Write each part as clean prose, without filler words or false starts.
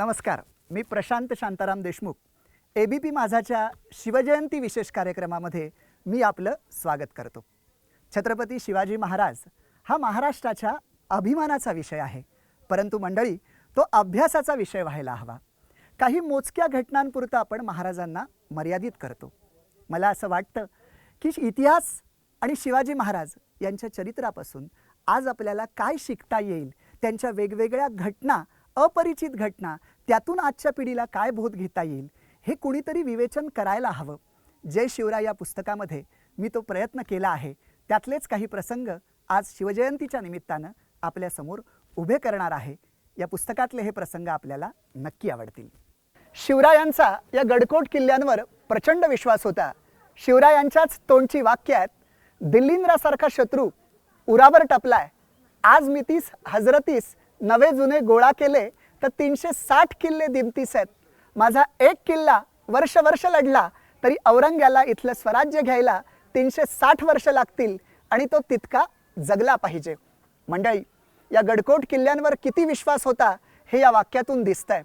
नमस्कार, मी प्रशांत शांताराम देशमुख. एबीपी माझाच्या शिवजयंती विशेष कार्यक्रमामध्ये मी आपलं स्वागत करतो. छत्रपती शिवाजी महाराज हा महाराष्ट्राच्या अभिमानाचा विषय आहे, परंतु मंडळी तो अभ्यासाचा विषय व्हायला हवा. काही मोजक्या घटनांपुरतं आपण महाराजांना मर्यादित करतो. मला असं वाटतं की इतिहास आणि शिवाजी महाराज यांच्या चरित्रापासून आज आपल्याला काय शिकता येईल, त्यांच्या वेगवेगळ्या घटना, अपरिचित घटना, त्यातून आजच्या पिढीला काय बोध घेता येईल, हे कुणीतरी विवेचन करायला हवं. जय शिवराय या पुस्तकामध्ये मी तो प्रयत्न केला आहे. त्यातलेच काही प्रसंग आज शिवजयंतीच्या निमित्तानं आपल्यासमोर उभे करणार आहे. या पुस्तकातले हे प्रसंग आपल्याला नक्की आवडतील. शिवरायांचा या गडकोट किल्ल्यांवर प्रचंड विश्वास होता. शिवरायांच्याच तोंडची वाक्य आहेत, दिल्लींद्रासारखा शत्रू उरावर टपलाय, आज मी 30 हजरतीस नवे जुने गोळा केले तर 360 किल्ले दिमतीस आहेत. माझा एक किल्ला वर्ष लढला तरी औरंग्याला इथलं स्वराज्य घ्यायला 360 वर्ष लागतील आणि तो तितका जगला पाहिजे. मंडळी, या गडकोट किल्ल्यांवर किती विश्वास होता हे या वाक्यातून दिसतंय.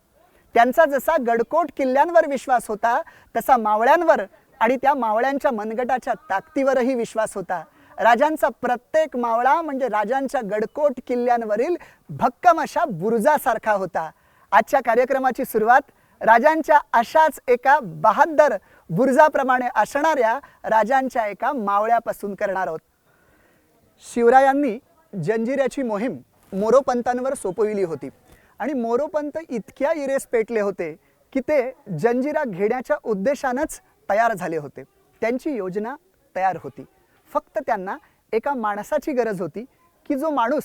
त्यांचा जसा गडकोट किल्ल्यांवर विश्वास होता तसा मावळ्यांवर आणि त्या मावळ्यांच्या मनगटाच्या ताकदीवरही विश्वास होता. राजांचा प्रत्येक मावळा म्हणजे राजांच्या गडकोट किल्ल्यांवरील भक्कम अशा बुरुजासारखा होता. आजच्या कार्यक्रमाची सुरुवात राजांच्या अशाच एका बहादर बुरुजाप्रमाणे असणाऱ्या राजांच्या एका मावळ्यापासून करणार आहोत. शिवरायांनी जंजिऱ्याची मोहीम मोरोपंतांवर सोपविली होती आणि मोरोपंत इतक्या इरेस पेटले होते की ते जंजिरा घेण्याच्या उद्देशानंच तयार झाले होते. त्यांची योजना तयार होती. फक्त त्यांना एका माणसाची गरज होती की जो माणूस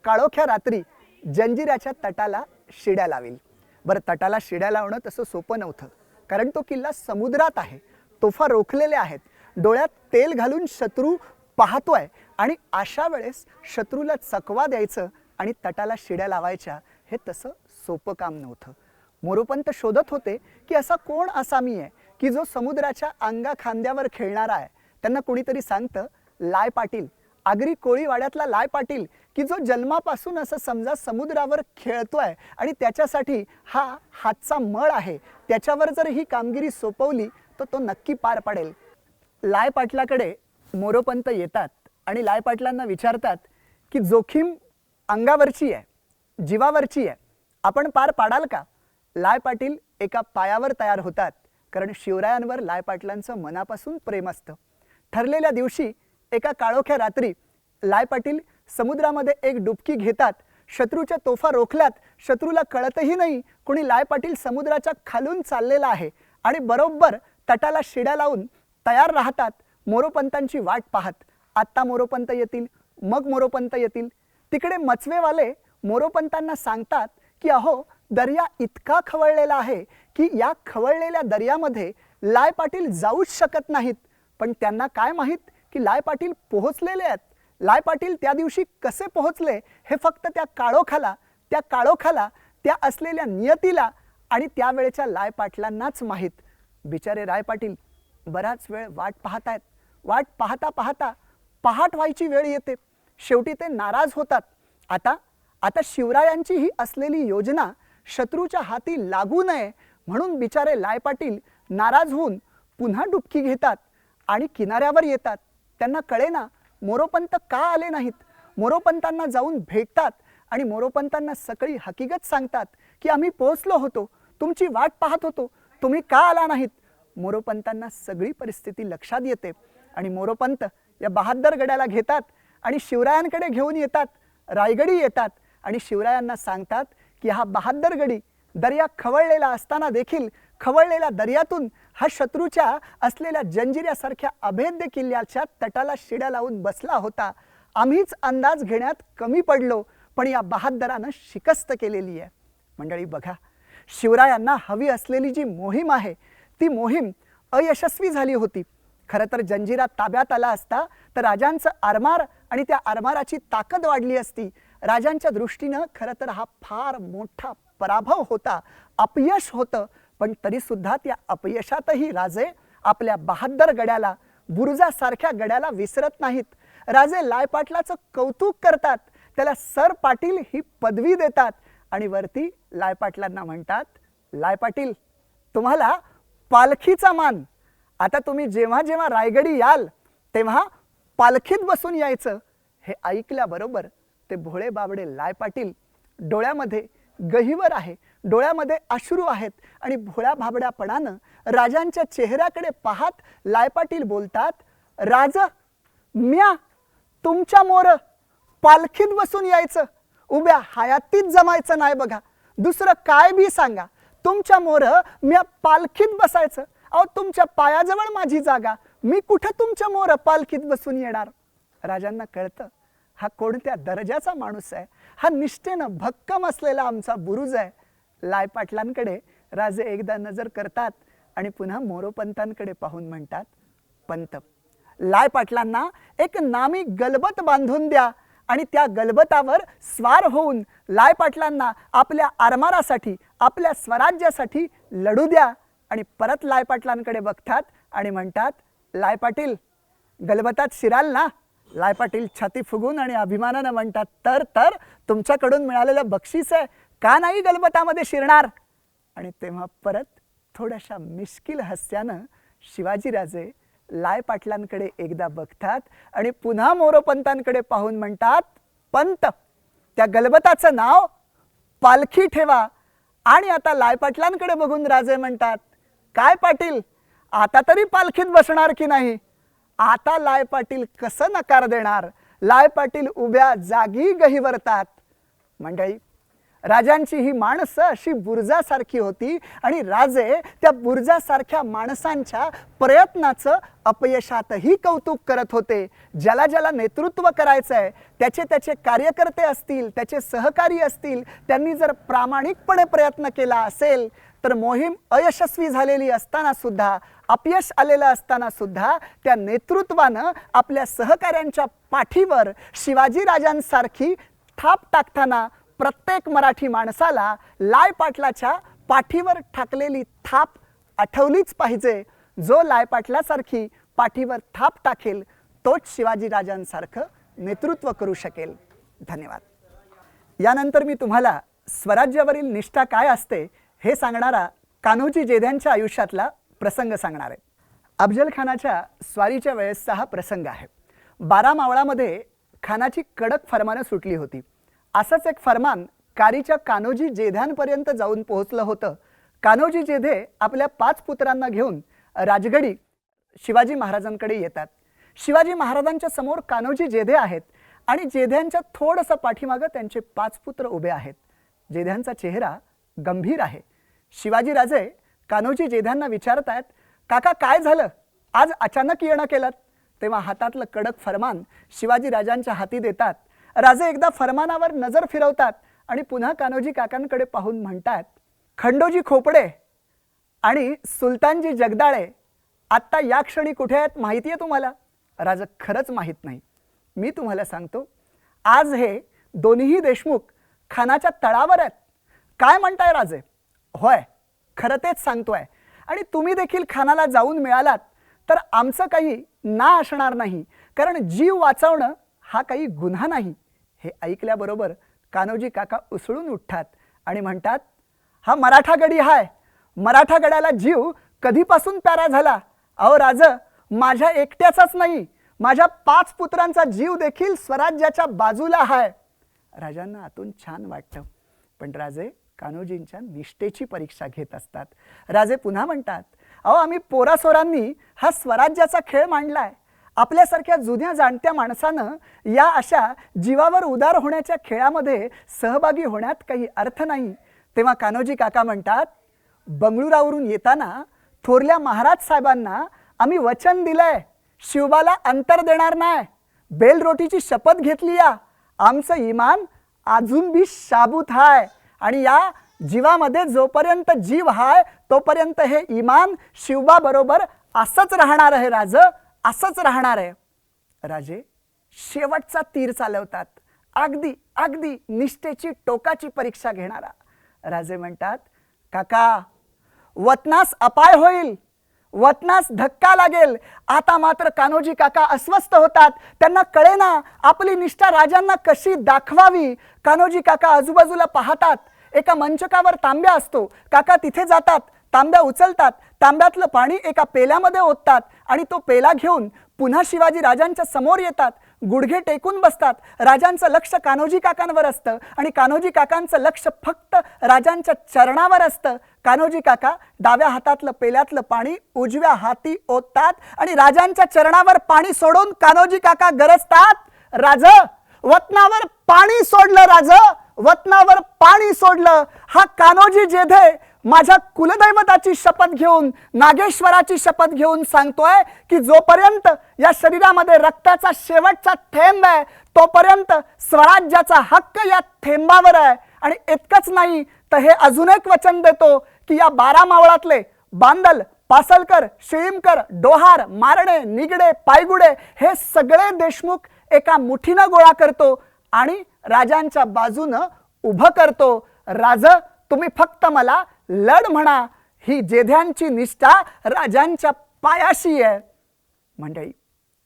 काळोख्या रात्री जंजिऱ्याच्या तटाला शिड्या लावेल. बरं, तटाला शिड्या लावणं तसं सोपं नव्हतं, कारण तो किल्ला समुद्रात आहे, तोफा रोखलेल्या आहेत, डोळ्यात तेल घालून शत्रू पाहतोय आणि अशा वेळेस शत्रूला चकवा द्यायचं आणि तटाला शिड्या लावायच्या हे तसं सोपं काम नव्हतं. मोरोपंत शोधत होते की असा कोण असामी आहे की जो समुद्राच्या अंगा खांद्यावर खेळणारा आहे. त्यांना कोणीतरी सांगतं लाय पाटील, आगरी कोळीवाड्यातला लाय पाटील, की जो जन्मापासून असं समजा समुद्रावर खेळतोय आणि त्याच्यासाठी हा हातचा मळ आहे. त्याच्यावर जर ही कामगिरी सोपवली तर तो नक्की पार पाडेल. लाय पाटलाकडे मोरोपंत येतात आणि लाय पाटलांना विचारतात की जोखीम अंगावरची आहे, जीवावरची आहे, आपण पार पाडाल का? लाय पाटील एका पायावर तयार होतात, कारण शिवरायांवर लाय पाटलांचं मनापासून प्रेम असतं. ठरलेल्या दिवशी एका काळोख्या रात्री लाय पाटील समुद्रामध्ये एक डुबकी घेतात. शत्रूच्या तोफा रोखल्यात. शत्रूला कळतही नाही कोणी लाय पाटील समुद्राच्या खालून चाललेला आहे आणि बरोबर तटाला शिड्या लावून तयार राहतात, मोरोपंतांची वाट पाहत. आत्ता मोरोपंत येतील, मग मोरोपंत येतील. तिकडे मचवेवाले मोरोपंतांना सांगतात की अहो, दर्या इतका खवळलेला आहे की या खवळलेल्या दर्यामध्ये लाय पाटील जाऊच शकत नाहीत. पण त्यांना काय माहीत की लाय पाटील पोहोचलेले आहेत. लाय पाटील त्या दिवशी कसे पोहोचले हे फक्त त्या काळोखाला त्या असलेल्या नियतीला आणि त्यावेळेच्या लाय पाटलांनाच माहीत. बिचारे राय पाटील बराच वेळ वाट पाहतायत. वाट पाहता पाहता पहाट व्हायची वेळ येते. शेवटी ते नाराज होतात. आता शिवरायांची ही असलेली योजना शत्रूच्या हाती लागू नये म्हणून बिचारे लाय पाटील नाराज होऊन पुन्हा डुबकी घेतात आणि किनाऱ्यावर येतात. त्यांना कळेना मोरोपंत का आले नाहीत. मोरोपंतांना जाऊन भेटतात आणि मोरोपंतांना सगळी हकीकत सांगतात की आम्ही पोहोचलो होतो, तुमची वाट पाहत होतो, तुम्ही का आला नाहीत. मोरोपंतांना सगळी परिस्थिती लक्षात येते आणि मोरोपंत या बहादर गड्याला घेतात आणि शिवरायांकडे घेऊन येतात. रायगडी येतात आणि शिवरायांना सांगतात की हा बहादर गडी दर्या खवळलेला असताना देखील खवळलेल्या दर्यातून हा शत्रूच्या असलेल्या जंजिऱ्यासारख्या अभेद्य किल्ल्याच्या तटाला शिड्या लावून बसला होता. आम्हीच अंदाज घेण्यात कमी पडलो, पण या बहादरानं शिकस्त केलेली आहे. मंडळी बघा, शिवरायांना हवी असलेली जी मोहीम आहे ती मोहीम अयशस्वी झाली होती. खरं तर जंजिरा ताब्यात आला असता तर राजांचं आरमार आणि त्या आरमाराची ताकद वाढली असती. राजांच्या दृष्टीनं खरं तर हा फार मोठा पराभव होता, अपयश होतं. पण तरीसुद्धा त्या अपयशातही राजे आपल्या बहादर गड्याला, बुरुजासारख्या गड्याला विसरत नाहीत. राजे लाय पाटलाचं कौतुक करतात, त्याला सर पाटील ही पदवी देतात आणि वरती लाय पाटलांना म्हणतात, लाय पाटील, तुम्हाला पालखीचा मान. आता तुम्ही जेव्हा जेव्हा रायगडी याल तेव्हा पालखीत बसून यायचं. हे ऐकल्याबरोबर ते भोळे बाबडे लाय पाटील डोळ्यामध्ये गहिवर आहे, डोळ्यामध्ये अश्रू आहेत आणि भोळ्या भाबड्यापणानं राजांच्या चेहऱ्याकडे पाहत लाय पाटील बोलतात, राज, म्या तुमच्या मोर पालखीत बसून यायचं, उभ्या हयातीत जमायचं नाही बघा. दुसरं काय बी सांगा, तुमच्या मोर म्या पालखीत बसायचं. अहो, तुमच्या पायाजवळ माझी जागा, मी कुठं तुमच्या मोर पालखीत बसून येणार. राजांना कळतं हा कोणत्या दर्जाचा माणूस आहे, हा निष्ठेनं भक्कम असलेला आमचा बुरुज आहे. लाय पाटलांकडे राजे एकदा नजर करतात आणि पुन्हा मोरोपंतांकडे पाहून म्हणतात, पंत, लाय पाटलांना एक नामी गलबत बांधून द्या आणि त्या गलबतावर स्वार होऊन लाय पाटलांना आपल्या आरमारासाठी, आपल्या स्वराज्यासाठी लढू द्या. आणि परत लाय पाटलांकडे बघतात आणि म्हणतात, लाय पाटील, गलबतात शिराल ना. लाय पाटील छाती फुगून आणि अभिमानानं म्हणतात, तर तुमच्याकडून मिळालेलं बक्षीस आहे, का नाही गलबतामध्ये शिरणार. आणि तेव्हा परत थोड्याशा मिश्किल हास्यानं शिवाजीराजे लाय पाटलांकडे एकदा बघतात आणि पुन्हा मोरोपंतांकडे पाहून म्हणतात, पंत, त्या गलबताचं नाव पालखी ठेवा. आणि आता लाय पाटलांकडे बघून राजे म्हणतात, काय पाटील, आता तरी पालखीत बसणार की नाही. आता लाय पाटील कसं नकार देणार. लाय पाटील उभ्या जागी गहिवरतात. मंडळी, राजांची ही माणसं अशी बुरजासारखी होती आणि राजे त्या बुरजासारख्या माणसांच्या प्रयत्नाचं अपयशातही कौतुक करत होते. ज्याला ज्याला नेतृत्व करायचं आहे, त्याचे कार्यकर्ते असतील, त्याचे सहकारी असतील, त्यांनी जर प्रामाणिकपणे प्रयत्न केला असेल तर मोहीम अयशस्वी झालेली असताना सुद्धा, अपयश आलेलं असताना सुद्धा त्या नेतृत्वानं आपल्या सहकाऱ्यांच्या पाठीवर शिवाजीराजांसारखी थाप टाकताना प्रत्येक मराठी माणसाला लाय पाटलाच्या पाठीवर ठाकलेली थाप आठवलीच पाहिजे. जो लाय पाटलासारखी पाठीवर थाप टाकेल तोच शिवाजीराजांसारखं नेतृत्व करू शकेल. धन्यवाद. यानंतर मी तुम्हाला स्वराज्यावरील निष्ठा काय असते हे सांगणारा कान्होजी जेध्यांच्या आयुष्यातला प्रसंग सांगणार आहे. अफजल खानाच्या स्वारीच्या वेळेसचा हा प्रसंग आहे. 12 मावळामध्ये खानाची कडक फरमानं सुटली होती. असंच एक फरमान कारीच्या कान्होजी जेध्यांपर्यंत जाऊन पोहोचलं होतं. कान्होजी जेधे आपल्या 5 पुत्रांना घेऊन राजगडी शिवाजी महाराजांकडे येतात. शिवाजी महाराजांच्या समोर कान्होजी जेधे आहेत आणि जेध्यांच्या थोडंसं पाठीमागं त्यांचे 5 पुत्र उभे आहेत. जेध्यांचा चेहरा गंभीर आहे. शिवाजीराजे कान्होजी जेध्यांना विचारत आहेत, काका काय झालं, आज अचानक येणं केलं. तेव्हा हातातलं कडक फरमान शिवाजीराजांच्या हाती देतात. राजे एकदा फरमानावर नजर फिरवतात आणि पुन्हा कान्होजी काकांकडे पाहून म्हणतात, खंडोजी खोपडे आणि सुलतानजी जगदाळे आत्ता या क्षणी कुठे आहेत माहिती आहे तुम्हाला. राजा, खरंच माहीत नाही. मी तुम्हाला सांगतो, आज हे दोन्हीही देशमुख खानाच्या तळावर आहेत. काय म्हणताय राजे. होय, खरं तेच सांगतोय. आणि तुम्ही देखील खानाला जाऊन मिळालात तर आमचं काही ना असणार नाही, कारण जीव वाचवणं हा काही गुन्हा नाही. हे ऐकल्याबरोबर कान्होजी काका उसळून उठतात आणि म्हणतात, हा मराठा गडी हाय, मराठा गडाला जीव कधीपासून प्यारा झाला. अहो राज, माझ्या एकट्याचाच नाही, माझ्या 5 पुत्रांचा जीव देखील स्वराज्याच्या बाजूला आहे. राजांना आतून छान वाटतं, पण राजे कान्होजींच्या निष्ठेची परीक्षा घेत असतात. राजे पुन्हा म्हणतात, अहो आम्ही पोरासोरांनी हा स्वराज्याचा खेळ मांडलाय. आपल्यासारख्या जुन्या जाणत्या माणसानं या अशा जीवावर उदार होण्याच्या खेळामध्ये सहभागी होण्यात काही अर्थ नाही. तेव्हा कान्होजी काका म्हणतात, बंगळुरावरून येताना थोरल्या महाराज साहेबांना आम्ही वचन दिलंय, शिवबाला अंतर देणार नाही, बेलरोटीची शपथ घेतली. या आमचं इमान अजून बी शाबूत हाय आणि या जीवामध्ये जोपर्यंत जीव हाय तोपर्यंत हे इमान शिवबा बरोबर असंच राहणार आहे. राज, असंच राहणार आहे. राजे शेवटचा तीर चालवतात, अगदी अगदी निष्ठेची टोकाची परीक्षा घेणारा. राजे म्हणतात, काका वतनास अपाय होईल, वतनास धक्का लागेल. आता मात्र कान्होजी काका अस्वस्थ होतात. त्यांना कळेना आपली निष्ठा राजांना कशी दाखवावी. कान्होजी काका आजूबाजूला पाहतात. एका मंचकावर तांब्या असतो. काका तिथे जातात, तांब्या उचलतात, तांब्यातलं पाणी एका पेल्यामध्ये ओततात आणि तो पेला घेऊन पुन्हा शिवाजी राजांच्या समोर येतात. गुडघे टेकून बसतात. राजांचं लक्ष कान्होजी काकांवर असतं आणि कान्होजी काकांचं लक्ष फक्त राजांच्या चरणावर असतं. कान्होजी काका डाव्या हातातलं पेल्यातलं पाणी उजव्या हाती ओततात आणि राजांच्या चरणावर पाणी सोडून कान्होजी काका गरजतात, राज वतनावर पाणी सोडलं, राज वतनावर पाणी सोडलं. हा कान्होजी जेधे माझ्या कुलदैवताची शपथ घेऊन, नागेश्वराची शपथ घेऊन सांगतोय की जोपर्यंत या शरीरामध्ये रक्ताचा शेवटचा थेंब आहे तोपर्यंत स्वराज्याचा हक्क या थेंबावर आहे. आणि इतकंच नाही तर हे अजून एक वचन देतो की या 12 मावळातले बांदल, पासलकर, शिळीमकर, डोहार, मारणे, निगडे, पायगुडे हे सगळे देशमुख एका मुठीनं गोळा करतो आणि राजांच्या बाजूनं उभं करतो. राज तुम्ही फक्त मला लढ म्हणा. ही जेध्यांची निष्ठा राजांच्या पायाशी आहे. मंडळी,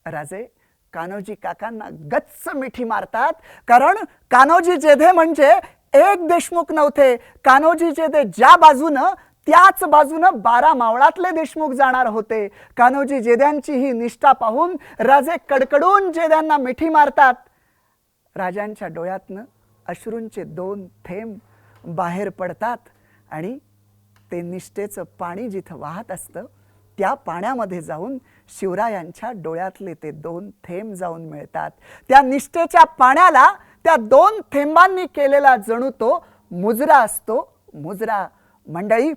राजे कान्होजी काकांना गच्च मिठी मारतात, कारण कान्होजी जेधे म्हणजे एक देशमुख नव्हते. कान्होजी जेधे ज्या बाजूनं त्याच बाजूनं 12 मावळातले देशमुख जाणार होते. कान्होजी जेध्यांची ही निष्ठा पाहून राजे कडकडून जेध्यांना मिठी मारतात. राजांच्या डोळ्यातनं अश्रूंचे 2 थेंब बाहेर पडतात आणि ते निष्ठेचं पाणी जिथं वाहत असतं त्या पाण्यामध्ये जाऊन शिवरायांच्या डोळ्यातले ते 2 थेंब जाऊन मिळतात. त्या निष्ठेच्या पाण्याला त्या 2 थेंबांनी केलेला जणू तो मुजरा असतो, मुजरा. मंडळी,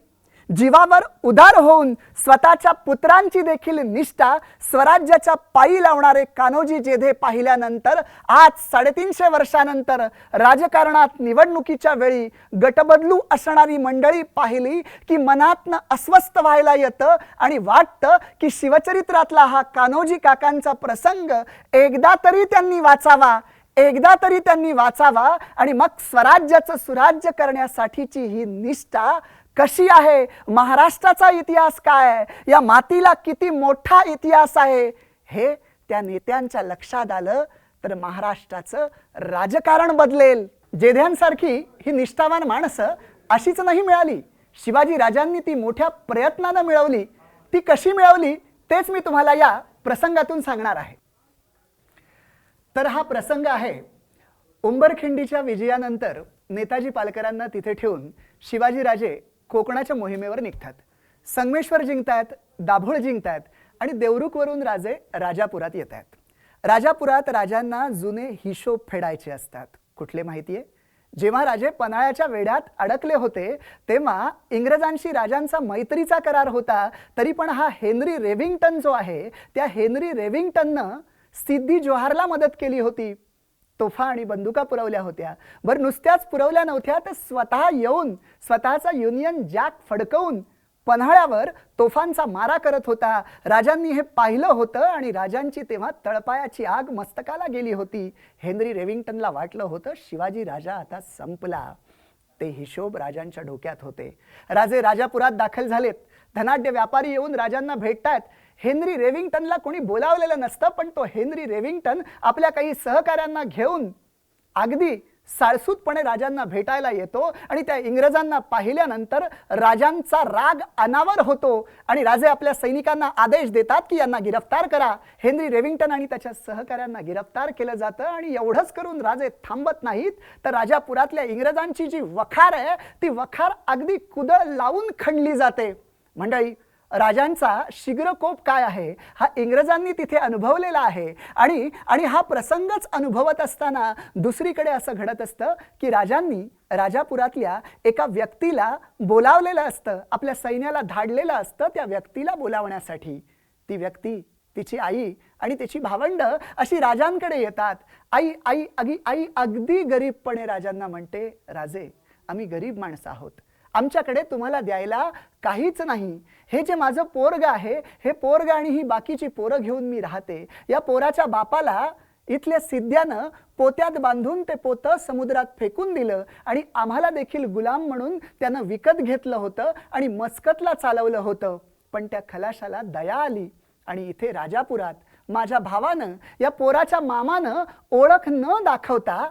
जीवावर उदार होऊन स्वतःच्या पुत्रांची देखील निष्ठा स्वराज्याच्या पायी लावणारे कान्होजी जेधे पाहिल्यानंतर आज 350 वर्षानंतर राजकारणात निवडणुकीच्या वेळी गटबदलू असणारी मंडळी पाहिली की मनातनं अस्वस्थ व्हायला येतं आणि वाटतं की शिवचरित्रातला हा कान्होजी काकांचा प्रसंग एकदा तरी त्यांनी वाचावा, एकदा तरी त्यांनी वाचावा आणि मग स्वराज्याचं सुराज्य करण्यासाठीची ही निष्ठा कशी आहे, महाराष्ट्राचा इतिहास काय आहे, या मातीला किती मोठा इतिहास आहे, हे त्या नेत्यांच्या लक्षात आलं तर महाराष्ट्राचं राजकारण बदलेल. जेध्यांसारखी ही निष्ठावान माणसं अशीच नाही मिळाली. शिवाजी राजांनी ती मोठ्या प्रयत्नानं मिळवली. ती कशी मिळवली तेच मी तुम्हाला या प्रसंगातून सांगणार आहे. तर हा प्रसंग आहे उंबरखिंडीच्या विजयानंतर नेताजी पालकरांना तिथे ठेवून शिवाजी राजे कोकणाच्या मोहिमेवर निघतात. संगमेश्वर जिंकतात, दाभोळ जिंकतात आणि देवरुखवरून राजे राजापुरात येत आहेत. राजापुरात राजांना जुने हिशोब फेडायचे असतात. कुठले माहिती आहे? जेव्हा राजे पन्हाळ्याच्या वेढ्यात अडकले होते तेव्हा इंग्रजांशी राजांचा मैत्रीचा करार होता, तरी पण हा हेनरी रेव्हिंग्टन जो आहे त्या हेनरी रेव्हिंग्टननं सिद्दी जोहारला मदत केली होती. तोफा आणि बंदुका पुरवल्या होत्या. बरं, नुसत्याच पुरवल्या नव्हत्या तर स्वतः येऊन स्वतःचा युनियन जॅक फडकवून पन्हाळ्यावर तोफांचा मारा करत होता. राजांनी हे पाहिलं होतं आणि राजांची तेव्हा तळपायाची आग मस्तकाला गेली होती. हेनरी रेव्हिंग्टनला वाटलं होतं शिवाजी राजा आता संपला. ते हिशोब राजांच्या डोक्यात होते. राजे राजापुरात दाखल झालेत. धनाढ्य व्यापारी येऊन राजांना भेटतायत. हेनरी रेव्हिंग्टनला कोणी बोलावलेलं नसतं, पण तो हेनरी रेव्हिंग्टन आपल्या काही सहकाऱ्यांना घेऊन अगदी साळसूतपणे राजांना भेटायला येतो आणि त्या इंग्रजांना पाहिल्यानंतर राजांचा राग अनावर होतो आणि राजे आपल्या सैनिकांना आदेश देतात की यांना गिरफ्तार करा. हेनरी रेव्हिंग्टन आणि त्याच्या सहकाऱ्यांना गिरफ्तार केलं जातं आणि एवढंच करून राजे थांबत नाहीत तर राजापुरातल्या इंग्रजांची जी वखार आहे ती वखार अगदी कुदळ लावून खणली जाते. मंडळी, राजांचा शीघ्रकोप काय आहे हा इंग्रजांनी तिथे अनुभवलेला आहे आणि हा प्रसंगच अनुभवत असताना दुसरीकडे असं घडत असतं की राजांनी राजापुरातल्या एका व्यक्तीला बोलावलेलं असतं, आपल्या सैन्याला धाडलेलं असतं त्या व्यक्तीला बोलावण्यासाठी. ती व्यक्ती, तिची आई आणि तिची भावंड अशी राजांकडे येतात. आई आई आई अगदी गरीबपणे राजांना म्हणते, राजे आम्ही गरीब माणसं आहोत, आमच्याकडे तुम्हाला द्यायला काहीच नाही. हे जे माझं पोरग आहे हे पोरग आणि ही बाकीची पोरं घेऊन मी राहते. या पोराच्या बापाला इथल्या सिद्ध्यानं पोत्यात बांधून ते पोतं समुद्रात फेकून दिलं आणि आम्हाला देखील गुलाम म्हणून त्यानं विकत घेतलं होतं आणि मस्कतला चालवलं होतं. पण त्या खलाशाला दया आली आणि इथे राजापुरात माझ्या भावानं, या पोराच्या मामानं ओळख न दाखवता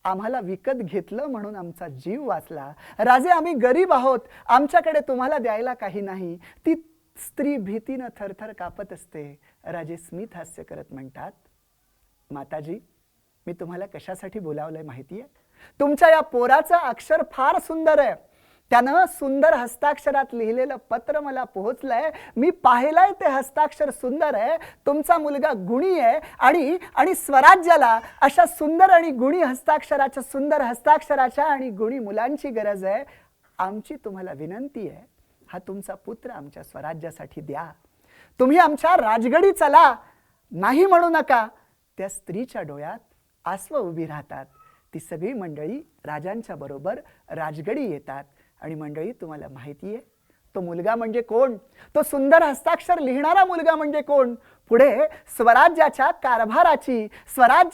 आम्हाला विकत घेतलं म्हणून आमचा जीव वाचला. राजे आम्ही गरीब आहोत, आमच्याकडे तुम्हाला द्यायला काही नाही. ती स्त्री भीतीनं थरथर कापत असते. राजे स्मित हास्य करत म्हणतात, माताजी, मी तुम्हाला कशासाठी बोलावलंय माहिती आहे? तुमच्या या पोराचं अक्षर फार सुंदर आहे. त्यानं सुंदर हस्ताक्षरात लिहिलेलं पत्र मला पोहोचलंय. मी पाहिलंय ते हस्ताक्षर सुंदर आहे. तुमचा मुलगा गुणी आहे आणि स्वराज्याला अशा सुंदर आणि गुणी हस्ताक्षराच्या आणि गुणी मुलांची गरज आहे. आमची तुम्हाला विनंती आहे, हा तुमचा पुत्र आमच्या स्वराज्यासाठी द्या. तुम्ही आमच्या राजगडी चला, नाही म्हणू नका. त्या स्त्रीच्या डोळ्यात आसव उभी राहतात. ती सगळी मंडळी राजांच्या बरोबर राजगडी येतात. आणि मंडळी, तुम्हाला माहिती आहे तो मुलगा म्हणजे कोण? तो सुंदर हस्ताक्षर लिहिणारा मुलगा म्हणजे कोण? पुढे स्वराज्य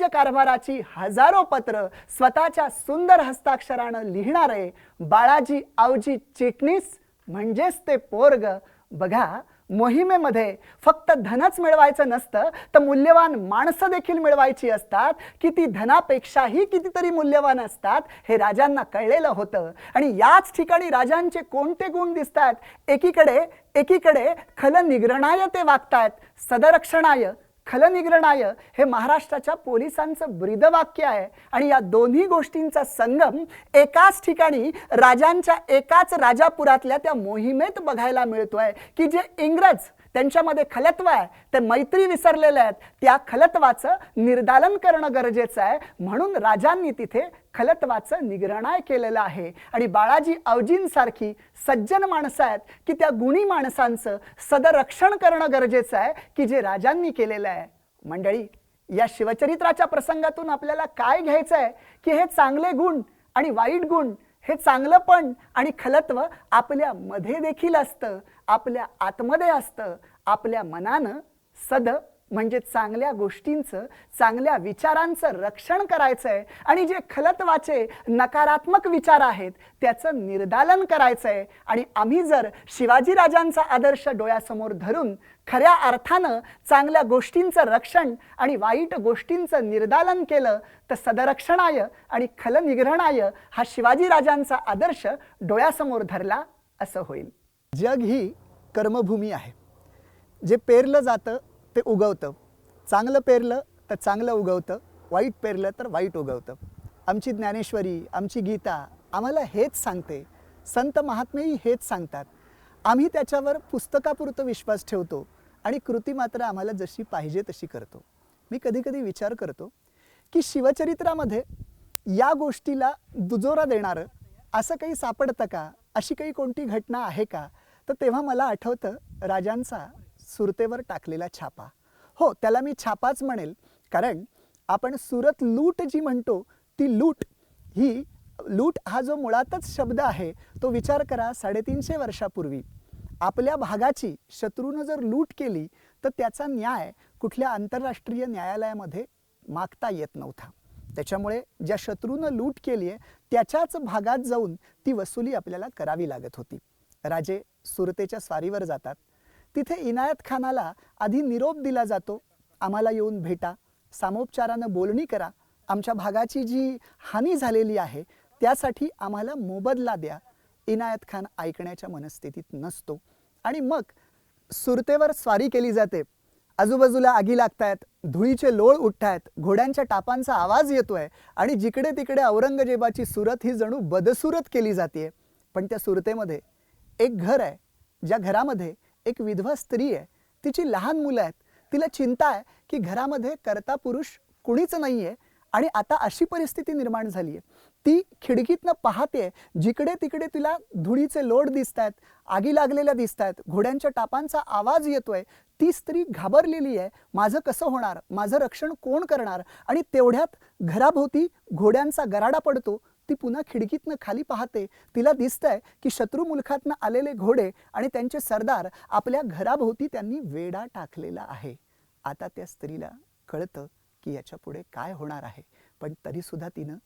कारभाराची हजारो पत्र स्वतःच्या सुंदर हस्ताक्षरानं लिहिणारे बाळाजी आवजी चिटणीस म्हणजेच ते पोरग. बघा, मोहिमेमध्ये फक्त धनच मिळवायचं नसतं, तर मूल्यवान माणसं देखील मिळवायची असतात की ती धनापेक्षाही कितीतरी मूल्यवान असतात, हे राजांना कळलेलं होतं. आणि याच ठिकाणी राजांचे कोणते गुण दिसतात? एकीकडे खलनिग्रणाय ते वागतायत. सदरक्षणाय, खलनिग्रणाय हे महाराष्ट्राच्या पोलिसांचं ब्रीदवाक्य आहे. आणि या दोन्ही गोष्टींचा संगम एकाच ठिकाणी राजांच्या एकाच राजापुरातल्या त्या मोहिमेत बघायला मिळतोय की जे इंग्रज त्यांच्यामध्ये खलत्व आहे, ते मैत्री विसरलेले आहेत. त्या खलत्वाचं निर्दालन करणं गरजेचं आहे. म्हणून राजांनी तिथे खलत्वाचं निग्रणाय केलेलं आहे. आणि बाळाजी आवजींसारखी सज्जन माणसं आहेत की त्या गुणी माणसांचं सदरक्षण करणं गरजेचं आहे की जे राजांनी केलेलं आहे. मंडळी, या शिवचरित्राच्या प्रसंगातून आपल्याला काय घ्यायचं आहे की हे चांगले गुण आणि वाईट गुण, हे चांगलंपण आणि खलत्व आपल्या मध्ये देखील असतं, आपल्या आतमध्ये असतं. आपल्या मनानं म्हणजे चांगल्या गोष्टींचं, चांगल्या विचारांचं रक्षण करायचंय. आणि जे खलत्वाचे नकारात्मक विचार आहेत त्याचं निर्दालन करायचंय. आणि आम्ही जर शिवाजी राजांचा आदर्श डोळ्यासमोर धरून खऱ्या अर्थानं चांगल्या गोष्टींचं रक्षण आणि वाईट गोष्टींचं निर्दालन केलं, तर सदरक्षणाय आणि खलनिग्रहणाय हा शिवाजी राजांचा आदर्श डोळ्यासमोर धरला असं होईल. जग ही कर्मभूमी आहे. जे पेरलं जातं ते उगवतं. चांगलं पेरलं तर चांगलं उगवतं, वाईट पेरलं तर वाईट उगवतं. आमची ज्ञानेश्वरी, आमची गीता आम्हाला हेच सांगते. संत महात्मेही हेच सांगतात. आम्ही त्याच्यावर पुस्तकापुरतं विश्वास ठेवतो आणि कृती मात्र आम्हाला जशी पाहिजे तशी करतो. मी कधी कधी विचार करतो की शिवचरित्रामध्ये या गोष्टीला दुजोरा देणारं असं काही सापडतं का? अशी काही कोणती घटना आहे का? तर तेव्हा मला आठवतं राजांचा सुरतेवर टाकलेला छापा. हो, त्याला मी छापाच म्हणेल, कारण आपण सुरत लूट जी म्हणतो ती लूट हा जो मुळातच शब्द आहे तो विचार करा. 350 वर्षापूर्वी आपल्या भागाची शत्रूनं जर लूट केली तर त्याचा न्याय कुठल्या आंतरराष्ट्रीय न्यायालयामध्ये मागता येत नव्हता. त्याच्यामुळे ज्या शत्रूनं लूट केली आहे त्याच्याच भागात जाऊन ती वसुली आपल्याला करावी लागत होती. राजे सुरतेच्या स्वारीवर जातात. तिथे इनायत खानाला आधी निरोप दिला जातो, आम्हाला येऊन भेटा, सामोपचारानं बोलणी करा, आमच्या भागाची जी हानी झालेली आहे त्यासाठी आम्हाला मोबदला द्या. इनायत खान ऐकण्याच्या मनस्थितीत नसतो आणि मग सुरतेवर स्वारी केली जाते. आजूबाजूला आगी लागतायत, धुळीचे लोळ उठतायत, घोड्यांच्या टापांचा आवाज येतोय आणि जिकडे तिकडे औरंगजेबाची सुरत ही जणू बदसुरत केली जाते. पण त्या सुरतेमध्ये एक घर आहे, ज्या घरामध्ये एक विधवा स्त्री आहे, तिची लहान मुलं आहेत. तिला चिंता आहे की घरामध्ये कर्ता पुरुष कुणीच नाही आहे आणि आता अशी परिस्थिती निर्माण झाली आहे. ती खिडकीतनं पाहते, जिकडे तिकडे तिला धुळीचे लोट दिसत आहेत, आगी लागलेल्या दिसत आहेत, घोड्यांच्या टापांचा आवाज येतोय. ती स्त्री घाबरलेली आहे, माझं कसं होणार, माझं रक्षण कोण करणार? आणि तेवढ्यात घराभोवती घोड्यांचा गराडा पडतो. ती पुन्हा खिडकीतनं खाली पाहते, तिला दिसतंय की शत्रू मुलखातनं आलेले घोडे आणि त्यांचे सरदार आपल्या घराभोवती त्यांनी वेढा टाकलेला आहे. आता त्या स्त्रीला कळतं की याच्या पुढे काय होणार आहे, पण तरी सुद्धा तिनं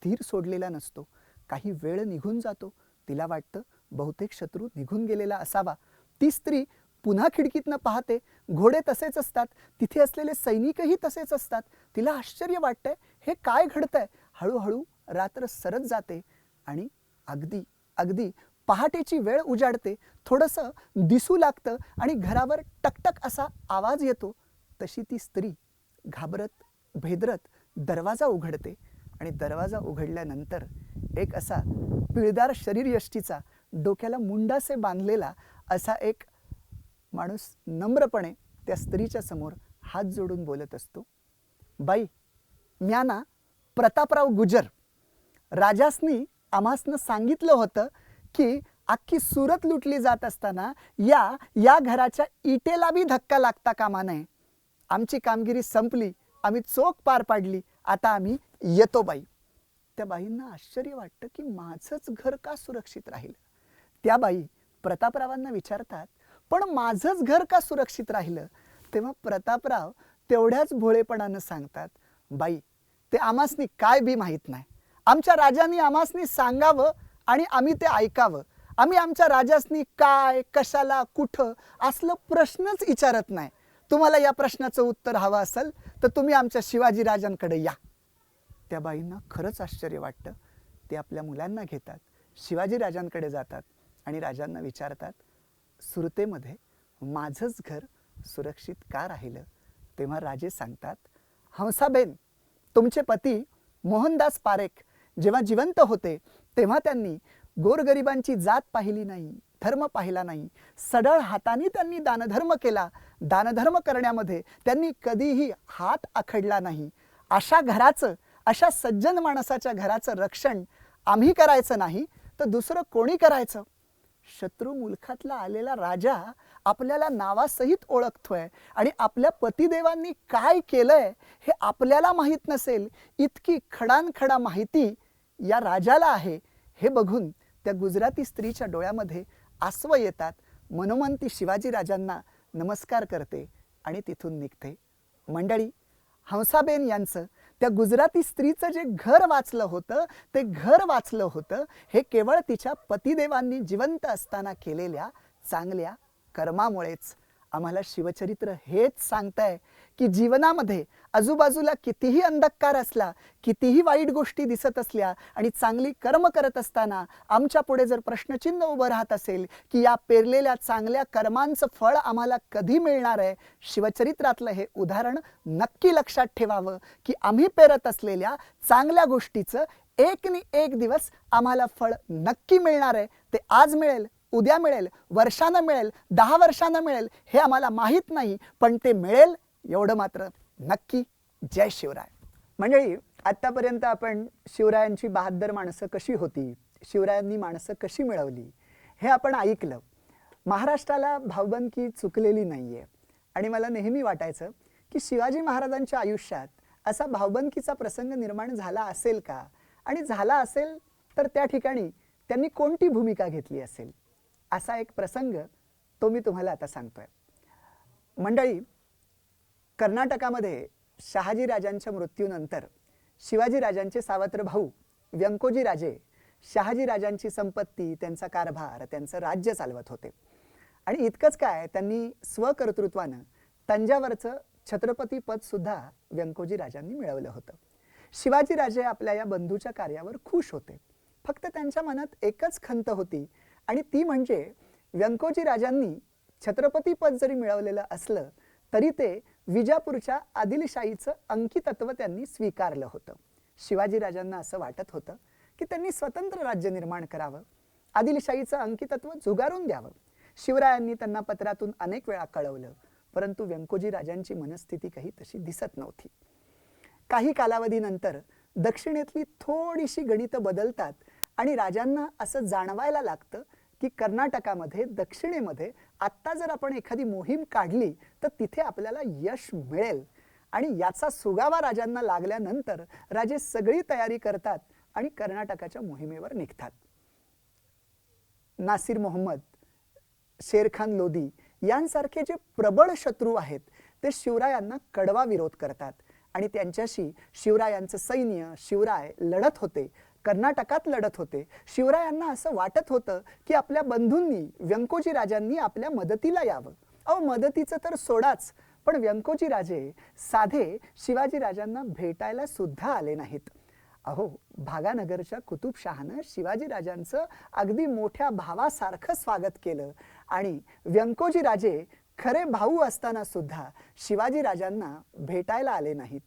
धीर सोडलेला नसतो. काही वेळ निघून जातो, तिला वाटतं बहुतेक शत्रू निघून गेलेला असावा. ती स्त्री पुन्हा खिडकीतनं पाहते, घोडे तसेच असतात, तिथे असलेले सैनिकही तसेच असतात. तिला आश्चर्य वाटतंय, हे काय घडतंय? हळूहळू रात्र सरत जाते आणि अगदी अगदी पहाटेची वेळ उजाडते. थोडंसं दिसू लागतं आणि घरावर टकटक असा आवाज येतो. तशी ती स्त्री घाबरत भेदरत दरवाजा उघडते आणि दरवाजा उघडल्यानंतर एक असा पिळदार शरीरयष्टीचा, डोक्याला मुंडासे बांधलेला असा एक माणूस नम्रपणे त्या स्त्रीच्या समोर हात जोडून बोलत असतो. बाई, म्या ना प्रतापराव गुजर, राजासनी आम्हासनं सांगितलं होतं की अख्खी सुरत लुटली जात असताना या घराच्या इटेला बी धक्का लागता कामा नये. आमची कामगिरी संपली, आम्ही चोख पार पाडली, आता आम्ही येतो बाई. त्या बाईंना आश्चर्य वाटतं की माझंच घर का सुरक्षित राहिलं. त्या बाई प्रतापरावांना विचारतात, पण माझंच घर का सुरक्षित राहिलं. तेव्हा प्रतापराव तेवढ्याच भोळेपणानं सांगतात, बाई, ते आम्हासनी काय बी माहीत नाही. आमच्या राजांनी आम्हासनी सांगावं आणि आम्ही ते ऐकावं. आम्ही आमच्या राजासनी काय, कशाला, कुठं असलं प्रश्नच विचारत नाही. तुम्हाला या प्रश्नाचं उत्तर हवं असेल तर तुम्ही आमच्या शिवाजी राजांकडे या. त्या बाईंना खरंच आश्चर्य वाटतं. ते आपल्या मुलांना घेतात, शिवाजी राजांकडे जातात आणि राजांना विचारतात, सुरतेमध्ये माझंच घर सुरक्षित का राहिलं. तेव्हा राजे सांगतात, हंसाबेन, तुमचे पती मोहनदास पारेख जेव्हा जिवंत होते तेव्हा त्यांनी गोरगरिबांची जात पाहिली नाही, धर्म पाहिला नाही. सढळ हाताने त्यांनी दानधर्म केला. दानधर्म करण्यामध्ये त्यांनी कधीही हात आखडला नाही. अशा घराचं, अशा सज्जन माणसाच्या घराचं रक्षण आम्ही करायचं नाही तर दुसरं कोणी करायचं. शत्रू मुलखातला आलेला राजा आपल्याला नावासहित ओळखतोय आणि आपल्या पतिदेवांनी काय केलंय हे आपल्याला माहीत नसेल इतकी खडानखडा माहिती या राजाला आहे. हे बघून त्या गुजराती स्त्रीच्या डोळ्यामध्ये आसवं येतात. मनोमन ती शिवाजी राजांना नमस्कार करते आणि तिथून निघते. मंडळी, हंसाबेन यांचं त्या गुजराती स्त्रीचं जे घर वाचलं होतं ते घर वाचलं होतं हे केवळ तिच्या पतिदेवांनी जिवंत असताना केलेल्या चांगल्या कर्मामुळेच. आम्हाला शिवचरित्र हेच सांगतंय की जीवनामध्ये आजूबाजूला कितीही अंधकार असला, कितीही वाईट गोष्टी दिसत असल्या आणि चांगली कर्म करत असताना आमच्या पुढे जर प्रश्नचिन्ह उभं राहत असेल की या पेरलेल्या चांगल्या कर्मांचं फळ आम्हाला कधी मिळणार आहे, शिवचरित्रातलं हे उदाहरण नक्की लक्षात ठेवावं की आम्ही पेरत असलेल्या चांगल्या गोष्टीचं एक नि एक दिवस आम्हाला फळ नक्की मिळणार आहे. ते आज मिळेल, उद्या मिळेल, वर्षानं मिळेल, 10 वर्षानं मिळेल, हे आम्हाला माहीत नाही, पण ते मिळेल एवढं मात्र नक्की. जय शिवराय. मंडळी, आत्तापर्यंत आपण शिवरायांची 72 माणसं कशी होती, शिवरायांनी माणसं कशी मिळवली हे आपण ऐकलं. महाराष्ट्राला भावबंदकी चुकलेली नाही आहे आणि मला नेहमी वाटायचं की शिवाजी महाराजांच्या आयुष्यात असा भावबंदकीचा प्रसंग निर्माण झाला असेल का, आणि झाला असेल तर त्या ठिकाणी त्यांनी कोणती भूमिका घेतली असेल. असा एक प्रसंग तो मी तुम्हाला आता सांगतोय. मंडळी, कर्नाटकामध्ये शहाजी राजांच्या मृत्यूनंतर शिवाजी राजांचे सावत्र भाऊ व्यंकोजी राजे शहाजी राजांची संपत्ती, त्यांचा कारभार, त्यांचं राज्य चालवत होते. आणि इतकंच काय, त्यांनी स्वकर्तृत्वानं तंजावरचं छत्रपती पद सुद्धा व्यंकोजी राजांनी मिळवलं होतं. शिवाजी राजे आपल्या या बंधूच्या कार्यावर खुश होते. फक्त त्यांच्या मनात एकच खंत होती आणि ती म्हणजे व्यंकोजी राजांनी छत्रपती पद जरी मिळवलेलं असलं तरी ते विजापूरच्या आदिलशाहीचं अंकितत्व त्यांनी स्वीकारलं होतं. शिवाजी राजांना असं वाटत होतं की त्यांनी स्वतंत्र राज्य निर्माण करावं, आदिलशाहीचं अंकितत्व झुगारून द्यावं. शिवरायांनी त्यांना पत्रातून अनेक वेळा कळवलं, परंतु व्यंकोजी राजांची मनस्थिती काही तशी दिसत नव्हती. काही कालावधीनंतर दक्षिणेतली थोडीशी गणितं बदलतात आणि राजांना असं जाणवायला लागतं की कर्नाटकामध्ये, दक्षिणेमध्ये आत्ता जर आपण एखादी मोहीम काढली तर तिथे आपल्याला यश मिळेल. आणि याचा सुगावा राजांना लागल्यानंतर राजे सगळी तयारी करतात आणि कर्नाटकाच्या मोहिमेवर निघतात. नासिर मोहम्मद, शेरखान लोधी यांसारखे जे प्रबळ शत्रू आहेत ते शिवरायांना कडवा विरोध करतात आणि त्यांच्याशी शिवरायांचं सैन्य, शिवराय लढत होते, कर्नाटकात लढत होते. शिवरायांना असं वाटत होतं की आपल्या बंधूंनी, व्यंकोजी राजांनी आपल्या मदतीला यावं. मदतीचं तर सोडाच, पण व्यंकोजी राजे साधे शिवाजी राजांना भेटायला सुद्धा आले नाहीत. अहो, भागानगरच्या कुतुबशहानं शिवाजीराजांचं अगदी मोठ्या भावासारखं स्वागत केलं आणि व्यंकोजी राजे खरे भाऊ असताना सुद्धा शिवाजीराजांना भेटायला आले नाहीत,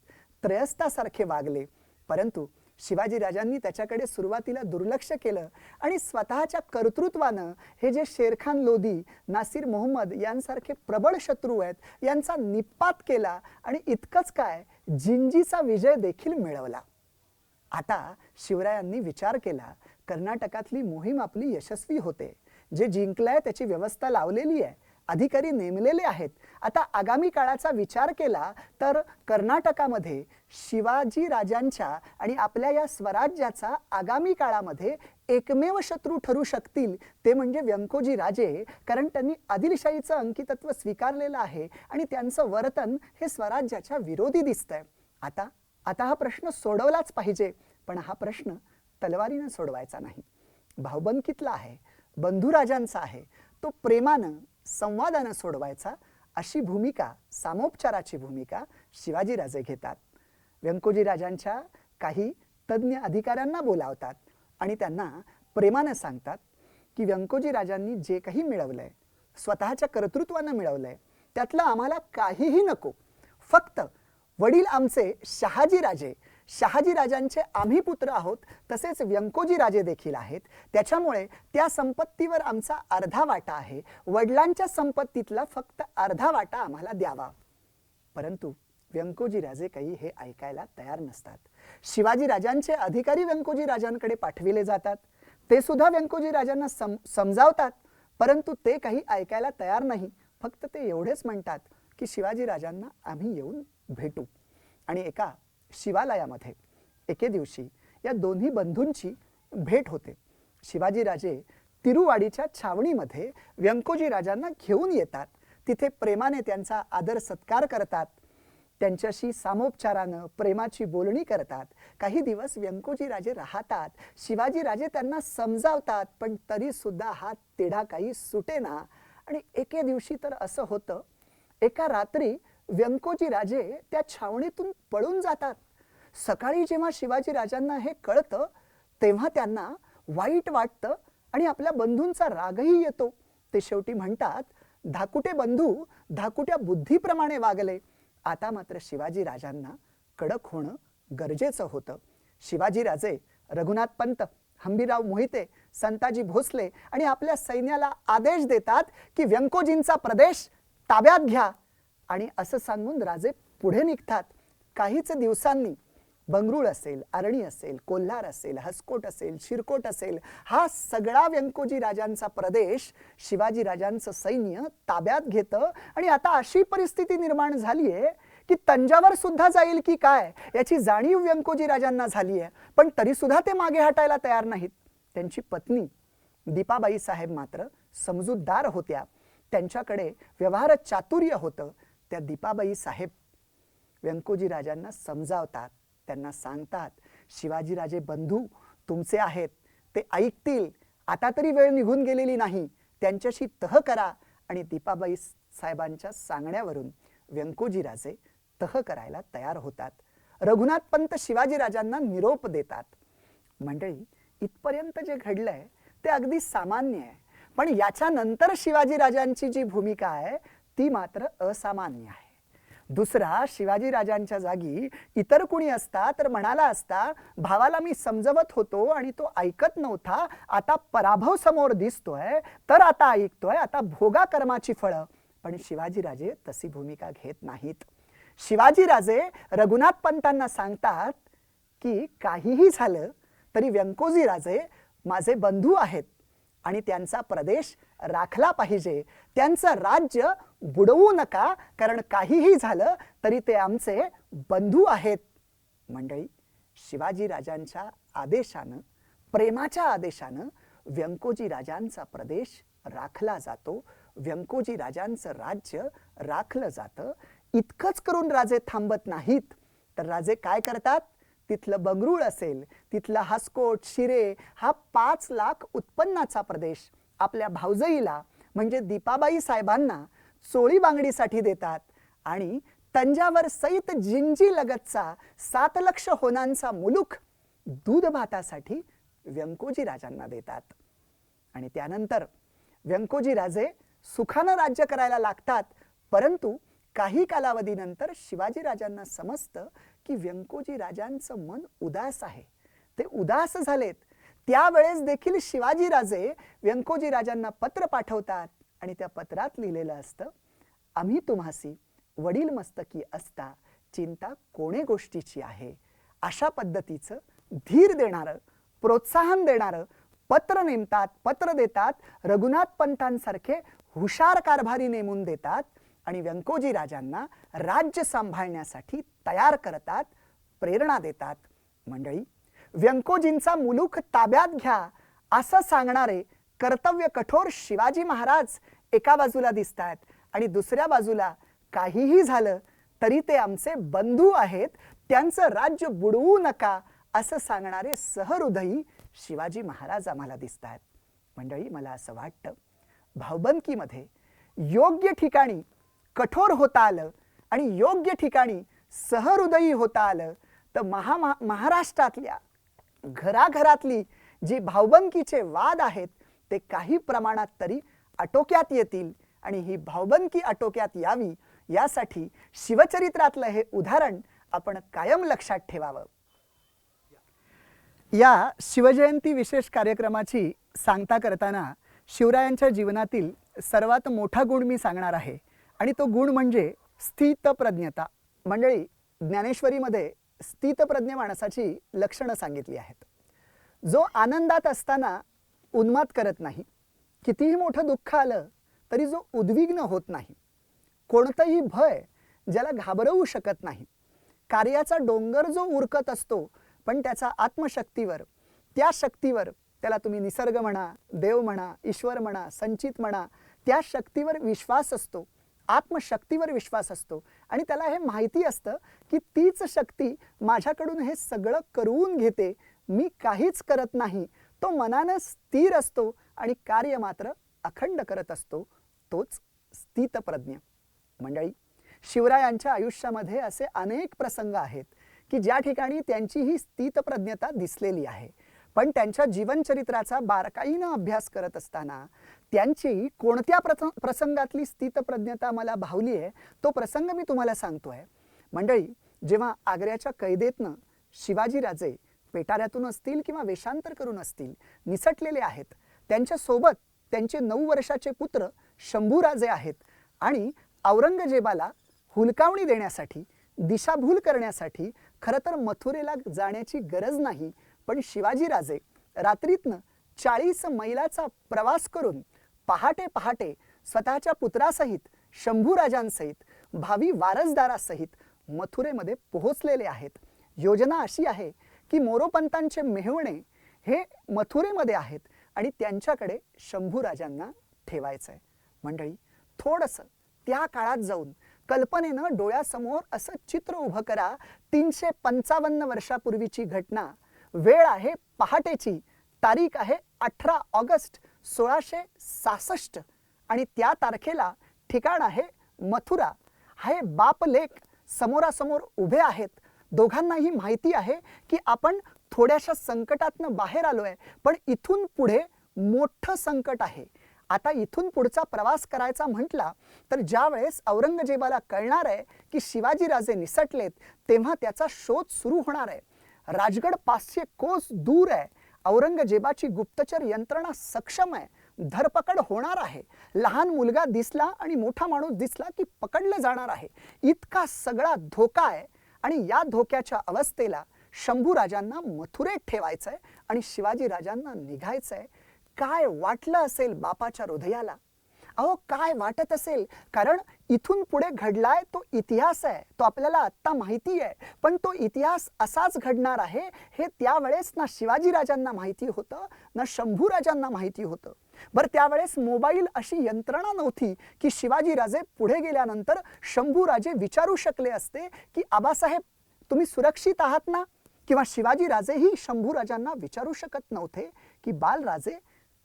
त्रयस्थासारखे वागले. परंतु शिवाजीराजांनी त्याच्याकडे सुरुवातीला दुर्लक्ष केलं आणि स्वतःच्या कर्तृत्वानं हे जे शेरखान लोधी, नासिर मोहम्मद यांसारखे प्रबळ शत्रू आहेत यांचा निपात केला आणि इतकंच काय, जिंजीचा विजय देखील मिळवला. आता शिवरायांनी विचार केला, कर्नाटकातली मोहीम आपली यशस्वी होते, जे जिंकलंय त्याची व्यवस्था लावलेली आहे, अधिकारी नेमलेले आहेत. आता आगामी काळाचा विचार केला तर कर्नाटकामध्ये शिवाजी राजांच्या आणि आपल्या या स्वराज्याचा आगामी काळामध्ये एकमेव शत्रू ठरू शकतील ते म्हणजे व्यंकोजी राजे, कारण त्यांनी आदिलशाहीचं अंकितत्व स्वीकारलेलं आहे आणि त्यांचं वर्तन हे स्वराज्याच्या विरोधी दिसतंय. आता हा प्रश्न सोडवलाच पाहिजे, पण हा प्रश्न तलवारीनं सोडवायचा नाही, भाऊबंदकीतला आहे, बंधुराजांचा आहे, तो प्रेमानं संवादानं सोडवायचा. अशी भूमिका, सामोपचाराची भूमिका शिवाजीराजे घेतात. व्यंकोजी राजांच्या काही तज्ज्ञ अधिकाऱ्यांना बोलावतात आणि त्यांना प्रेमानं सांगतात की व्यंकोजी राजांनी जे काही मिळवलंय, स्वतःच्या कर्तृत्वानं मिळवलंय, त्यातलं आम्हाला काहीही नको. फक्त वडील आमचे शहाजी राजांचे आम्ही पुत्र आहोत, तसेच व्यंकोजी राजे देखील आहेत. त्याच्यामुळे त्या संपत्तीवर आमचा अर्धा वाटा आहे. वडिलांच्या संपत्तीतला फक्त अर्धा वाटा आम्हाला द्यावा. परंतु व्यंकोजी राजे काही हे ऐकायला तयार नसतात. शिवाजी राजांचे अधिकारी व्यंकोजी राजांकडे पाठविले जातात. ते सुद्धा व्यंकोजी राजांना समजावतात, परंतु ते काही ऐकायला तयार नाही. फक्त ते एवढेच म्हणतात की शिवाजी राजांना आम्ही येऊन भेटू. आणि एका शिवालयामध्ये एके दिवशी या दोन्ही बंधूंची भेट होते. शिवाजीराजे तिरुवाडीच्या छावणीमध्ये व्यंकोजी राजांना घेऊन येतात. तिथे प्रेमाने त्यांचा आदर सत्कार करतात, त्यांच्याशी सामोपचारानं प्रेमाची बोलणी करतात. काही दिवस व्यंकोजी राजे राहतात. शिवाजी राजे त्यांना समजावतात, पण तरी सुद्धा हा तिढा काही सुटेना. आणि एके दिवशी तर असं होतं, एका रात्री व्यंकोजी राजे त्या छावणीतून पळून जातात. सकाळी जेव्हा शिवाजी राजांना हे कळतं तेव्हा त्यांना वाईट वाटतं आणि आपल्या बंधूंचा रागही येतो. ते शेवटी म्हणतात, धाकुटे बंधू धाकुट्या बुद्धीप्रमाणे वागले. आता मात्र शिवाजी राजांना कडक होणं गरजेचं होतं. शिवाजी राजे रघुनाथ पंत, हंबीरराव मोहिते, संताजी भोसले आणि आपल्या सैन्याला आदेश देतात की व्यंकोजींचा प्रदेश ताब्यात घ्या. आणि असं सांगून राजे पुढे निघतात. काहीच दिवसांनी बंगरूळ असेल, आरणी असेल, कोल्हार असेल, हसकोट असेल, शिरकोट असेल, हा सगळा व्यंकोजी राजांचा प्रदेश शिवाजी राजांचं सैन्य ताब्यात घेतं. आणि आता अशी परिस्थिती निर्माण झाली आहे की तंजावर सुद्धा जाईल की काय याची जाणीव व्यंकोजी राजांना झाली आहे. पण तरी सुद्धा ते मागे हटायला तयार नाहीत. त्यांची पत्नी दीपाबाई साहेब मात्र समजूतदार होत्या. त्यांच्याकडे व्यवहार चातुर्य होतं. त्या दीपाबाई साहेब व्यंकोजी राजांना समजावतात, त्यांना सांगतात, शिवाजीराजे बंधू तुमचे आहेत, ते ऐकतील. आता तरी वेळ निघून गेलेली नाही, त्यांच्याशी तह करा. आणि दीपाबाई साहेबांच्या सांगण्यावरून व्यंकोजी राजे तह करायला तयार होतात. रघुनाथ पंत शिवाजीराजांना निरोप देतात. मंडळी, इथपर्यंत जे घडलंय ते अगदी सामान्य आहे, पण याच्यानंतर शिवाजीराजांची जी भूमिका आहे ती मात्र असामान्य आहे. दुसरा, शिवाजीराजांच्या जागी इतर कुणी असता तर म्हणाला असता, भावाला मी समजवत होतो आणि तो ऐकत नव्हता, आता पराभव समोर दिसतोय तर आता ऐकतोय, आता भोगा कर्माची फळं. पण शिवाजीराजे तशी भूमिका घेत नाहीत. शिवाजीराजे रघुनाथ पंतांना सांगतात की काहीही झालं तरी व्यंकोजी राजे माझे बंधू आहेत आणि त्यांचा प्रदेश राखला पाहिजे, त्यांचं राज्य बुडवू नका, कारण काहीही झालं तरी ते आमचे बंधू आहेत. मंडळी, शिवाजी राजांच्या आदेशानं, प्रेमाच्या आदेशानं व्यंकोजी राजांचा प्रदेश राखला जातो, व्यंकोजी राजांचं राज्य राखलं जातं. इतकंच करून राजे थांबत नाहीत, तर राजे काय करतात, तिथलं बंगरूळ असेल, तिथला हासकोट, शिरे, हा 5 लाख उत्पन्नाचा प्रदेश आपल्या भावजईला म्हणजे दीपाबाई साहेबांना चोळी बांगडीसाठी देतात. आणि तंजावर सहित जिंजी लगतचा 7 लक्ष होनांचा मुलूक दूध भातासाठी व्यंकोजी राजांना देतात. आणि त्यानंतर व्यंकोजी राजे सुखानं राज्य करायला लागतात. परंतु काही कालावधीनंतर शिवाजी राजांना समजतं की व्यंकोजी राजांचं मन उदास आहे, ते उदास झालेत. त्यावेळेस देखील शिवाजी राजे व्यंकोजी राजांना पत्र पाठवतात आणि त्या पत्रात लिहिलेलं असतं, आम्ही तुम्हासी वडील मस्तकी असता चिंता कोणे गोष्टीची आहे. अशा पद्धतीचं धीर देणारं, प्रोत्साहन देणारं पत्र नेमतात, पत्र देतात. रघुनाथ पंतांसारखे हुशार कारभारी नेमून देतात आणि व्यंकोजी राजांना राज्य सांभाळण्यासाठी तयार करतात, प्रेरणा देतात. मंडळी, व्यंकोजींचा मुलूक ताब्यात घ्या असं सांगणारे कर्तव्य कठोर शिवाजी महाराज एका बाजूला दिसतात आणि दुसऱ्या बाजूला काहीही झालं तरी ते आमचे बंधू आहेत, त्यांचं राज्य बुडवू नका असं सांगणारे सहृदयी शिवाजी महाराज आम्हाला दिसतात. मंडळी, मला असं वाटतं भाऊबंदकीमध्ये योग्य ठिकाणी कठोर होता आलं आणि योग्य ठिकाणी सहृदयी होता आलं तर महाराष्ट्रातल्या घराघरातली जी भाऊबंदकीचे वाद आहेत ते काही प्रमाणात तरी आटोक्यात येतील. आणि ही भाऊबंदकी आटोक्यात यावी यासाठी शिवचरित्रातलं हे उदाहरण आपण कायम लक्षात ठेवावं. या शिवजयंती विशेष कार्यक्रमाची सांगता करताना शिवरायांच्या जीवनातील सर्वात मोठा गुण मी सांगणार आहे आणि तो गुण म्हणजे स्थितप्रज्ञता. मंडळी, ज्ञानेश्वरीमध्ये स्थितप्रज्ञ माणसाची लक्षणं सांगितली आहेत. जो आनंदात असताना उन्माद करत नाही, कितीही मोठं दुःख आलं तरी जो उद्विग्न होत नाही, कोणतंही भय ज्याला घाबरवू शकत नाही, कार्याचा डोंगर जो उरकत असतो पण त्याचा आत्मशक्तीवर, त्या शक्तीवर, त्याला तुम्ही निसर्ग म्हणा, देव म्हणा, ईश्वर म्हणा, संचित म्हणा, त्या शक्तीवर विश्वास असतो, आत्मशक्तीवर विश्वास असतो आणि त्याला हे माहिती असतं की तीच शक्ती माझ्याकडून हे सगळं करवून घेते, मी काहीच करत नाही. तो मनानं स्थिर असतो आणि कार्य मात्र अखंड करत असतो, तोच स्थितप्रज्ञ. मंडळी, शिवरायांच्या आयुष्यामध्ये असे अनेक प्रसंग आहेत की ज्या ठिकाणी त्यांची ही स्थितप्रज्ञता दिसलेली आहे. पण त्यांच्या जीवनचरित्राचा बारकाईनं अभ्यास करत असताना त्यांची कोणत्या प्रसंगातली स्थितप्रज्ञता मला भावली आहे तो प्रसंग मी तुम्हाला सांगतोय. मंडळी, जेव्हा आग्र्याच्या कैदेतनं शिवाजीराजे पेटाऱ्यातून असतील किंवा वेषांतर करून असतील निसटलेले आहेत, त्यांच्यासोबत त्यांचे 9 वर्षाचे पुत्र शंभूराजे आहेत आणि औरंगजेबाला हुलकावणी देण्यासाठी, दिशाभूल करण्यासाठी खरं तर मथुरेला जाण्याची गरज नाही, पण शिवाजीराजे रात्रीतनं 40 मैलाचा प्रवास करून पहाटे पहाटे स्वतःच्या पुत्रासहित, शंभूराजांसहित, भावी वारसदारासहित मथुरेमध्ये पोहोचलेले आहेत. योजना अशी आहे की मोरोपंतांचे मेहुणे हे मथुरेमध्ये आहेत आणि त्यांच्याकडे शंभूराजांना ठेवायचं आहे. मंडळी, थोडंसं त्या काळात जाऊन कल्पनेनं डोळ्यासमोर असं चित्र उभं करा. 355 वर्षापूर्वीची घटना, वेळ आहे पहाटेची, तारीख आहे 18 ऑगस्ट 1666 आणि त्या तारखेला ठिकाण आहे मथुरा. हे बाप लेक समोरासमोर उभे आहेत. दोघांनाही माहिती आहे की आपण थोड्याशा संकटातनं बाहेर आलोय, पण इथून पुढे मोठं संकट आहे. आता इथून पुढचा प्रवास करायचा म्हटला तर ज्या वेळेस औरंगजेबाला कळणार आहे की शिवाजीराजे निसटलेत तेव्हा त्याचा शोध सुरू होणार आहे. राजगड 500 कोस दूर आहे. औरंगजेबाची गुप्तचर यंत्रणा सक्षम आहे. धरपकड होणार आहे. लहान मुलगा दिसला आणि मोठा माणूस दिसला की पकडलं जाणार आहे. इतका सगळा धोका आहे आणि या धोक्याच्या अवस्थेला शंभूराजांना मथुरेत ठेवायचंय आणि शिवाजीराजांना निघायचंय. काय वाटलं असेल बापाच्या हृदयाला? अहो, काय वाटत असेल? कारण इथून पुढे घडलाय तो इतिहास आहे, तो आपल्याला आत्ता माहिती आहे, पण तो इतिहास असाच घडणार आहे हे त्यावेळेस ना शिवाजीराजांना माहिती होतं ना शंभूराजांना माहिती होतं. बरं, त्यावेळेस मोबाईल अशी यंत्रणा नव्हती की शिवाजीराजे पुढे गेल्यानंतर शंभूराजे विचारू शकले असते की आबासाहेब तुम्ही सुरक्षित आहात ना? किंवा शिवाजीराजेही शंभूराजांना विचारू शकत नव्हते की बालराजे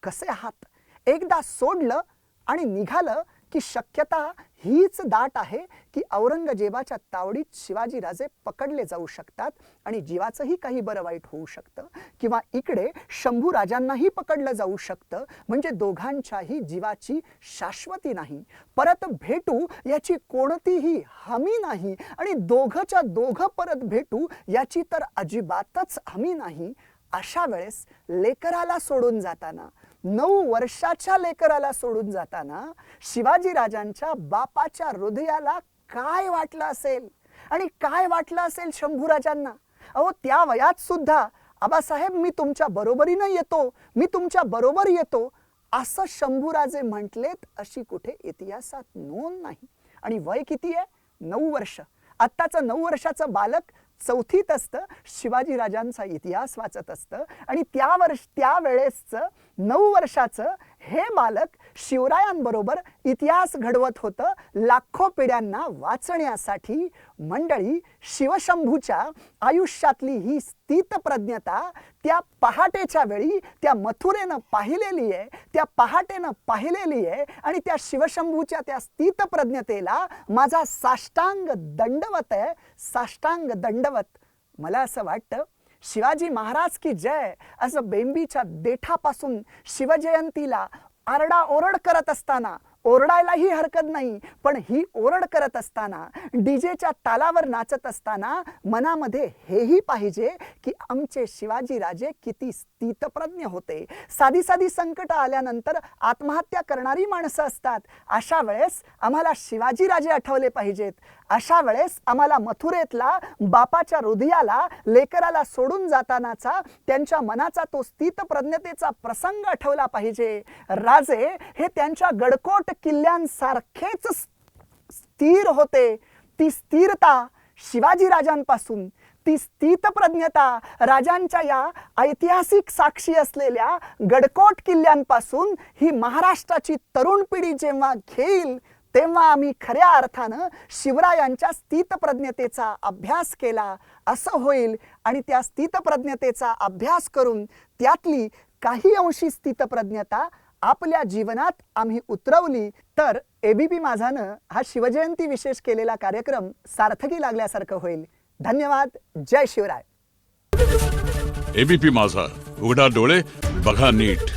कसे आहात? एकदा सोडलं आणि निघालं की शक्यता हीच दाट आहे की औरंगजेबाच्या तावडीत शिवाजीराजे पकडले जाऊ शकतात आणि जीवाचंही काही बरं वाईट होऊ शकतं, किंवा इकडे शंभू राजांनाही पकडलं जाऊ शकतं. म्हणजे दोघांच्याही जीवाची शाश्वती नाही, परत भेटू याची कोणतीही हमी नाही, आणि दोघंच्या दोघं परत भेटू याची तर अजिबातच हमी नाही. अशा वेळेस लेकराला सोडून जाताना, 9 वर्षाच्या लेकराला सोडून जाताना शिवाजीराजांच्या बापाच्या हृदयाला काय वाटलं असेल, आणि काय वाटलं असेल शंभूराजांना. अहो, त्या वयात सुद्धा आबासाहेब मी तुमच्या बरोबरीनं येतो, मी तुमच्या बरोबर येतो असं शंभूराजे म्हटलेत अशी कुठे इतिहासात नोंद नाही. आणि वय किती आहे? 9 वर्ष. आत्ताचं 9 वर्षाचं बालक 4थीत असतं, शिवाजीराजांचा इतिहास वाचत असतं, आणि त्यावेळेसचं 9 वर्षाचं हे बालक शिवरायांबरोबर इतिहास घडवत होतं लाखो पिढ्यांना वाचण्यासाठी. मंडळी, शिवशंभूच्या आयुष्यातली ही स्थितप्रज्ञता त्या पहाटेच्या वेळी त्या मथुरेनं पाहिलेली आहे, त्या पहाटेनं पाहिलेली आहे, आणि त्या शिवशंभूच्या त्या स्थितप्रज्ञतेला माझा साष्टांग दंडवत आहे, साष्टांग दंडवत. मला असं वाटतं, शिवाजी महाराज की जय असं बेंबीच्या देठापासून शिवजयंतीला आरडाओरड करत असताना, ओरडायलाही हरकत नाही, पण ही ओरड करत असताना, डीजेच्या तालावर नाचत असताना मनामध्ये हेही पाहिजे की आमचे शिवाजीराजे किती स्थितप्रज्ञ होते. साधी साधी संकट आल्यानंतर आत्महत्या करणारी माणसं असतात. अशा वेळेस आम्हाला शिवाजीराजे आठवले पाहिजेत. अशा वेळेस आम्हाला मथुरेतला बापाच्या हृदयाला लेकराला सोडून जातानाचा त्यांच्या मनाचा तो स्थितप्रज्ञतेचा प्रसंग आठवला पाहिजे. राजे हे त्यांच्या गडकोट किल्ल्यांसारखेच स्थिर होते. ती स्थिरता शिवाजीराजांपासून, ती स्थितप्रज्ञता राजांच्या या ऐतिहासिक साक्षी असलेल्या गडकोट किल्ल्यांपासून ही महाराष्ट्राची तरुण पिढी जेव्हा घेईल, तेव्हा आम्ही खऱ्या अर्थानं शिवरायांच्या स्थितप्रज्ञतेचा अभ्यास केला असं होईल. आणि त्या स्थितप्रज्ञतेचा अभ्यास करून त्यातली काही अंशी स्थितप्रज्ञता आपल्या जीवनात आम्ही उतरवली तर एबीपी माझानं हा शिवजयंती विशेष केलेला कार्यक्रम सार्थकी लागल्यासारखं होईल. धन्यवाद. जय शिवराय. एबीपी माझा, उघडा डोळे बघा नीट.